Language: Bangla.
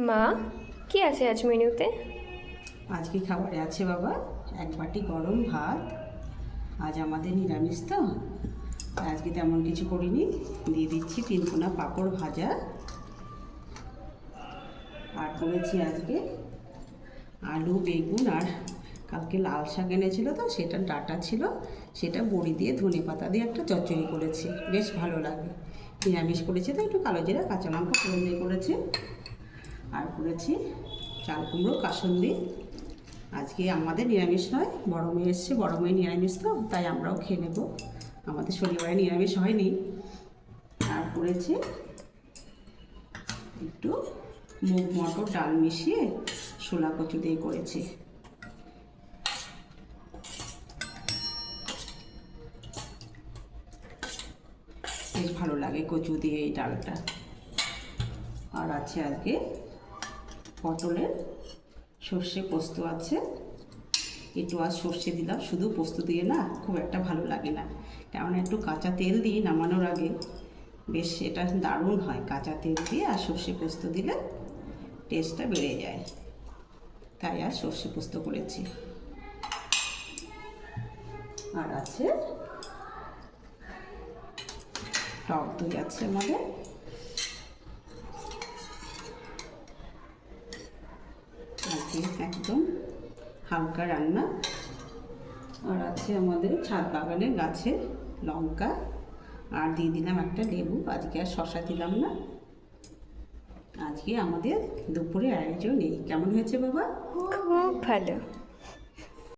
মা, কি আছে আজ মেনুতে? আজকে খাবারে আছে বাবা এক বাটি গরম ভাত। আজ আমাদের নিরামিষ তো, তাই আজকে তেমন কিছু করিনি। দিয়ে দিচ্ছি 3 কোনা পাঁপড় ভাজা। আর করেছি আজকে আলু বেগুন, আর কালকে লাল শাক এনেছিল তো সেটা ডাঁটা ছিল, সেটা বড়ি দিয়ে ধনে পাতা দিয়ে একটা চচ্চড়ি করেছি, বেশ ভালো লাগে। নিরামিষ করেছে তো একটু কালো জিরা কাঁচা লঙ্কা ফোড়ন দিয়ে করেছি। আর করেছি চাল কুমড়ো কাসুন্দি। আজকে আমাদের নিরামিষ নয়, বড় মেয়ে এসছে, বড় মেয়ে নিরামিষ তো তাই আমরাও খেয়ে নেব, আমাদের শনিবারে নিরামিষ হয়নি। আর করেছি একটু মুগ মটর ডাল মিশিয়ে ছোলা কচু দিয়ে করেছি। বেশ ভালো লাগে কচু দিয়ে এই ডালটা। আর আছে আজকে পটলের সর্ষে পোস্ত আছে, একটু আর সর্ষে দিলাম, শুধু পোস্ত দিয়ে না খুব একটা ভালো লাগে না, কারণ একটু কাঁচা তেল দিই নামানোর আগে, বেশ এটা দারুণ হয়। কাঁচা তেল দিয়ে আর সর্ষে পোস্ত দিলে টেস্টটা বেড়ে যায়, তাই আর সর্ষে পোস্ত করেছি। আর আছে টক দই আছে আমাদের। আজকে একদম হালকা রান্না। আর আছে আমাদের ছাদ বাগানের গাছের লঙ্কা, আর দিয়ে দিলাম একটা লেবু, আজকে আর শশা দিলাম না। আজকে আমাদের দুপুরে আয়োজন এই। কেমন হয়েছে বাবা? খুব ভালো।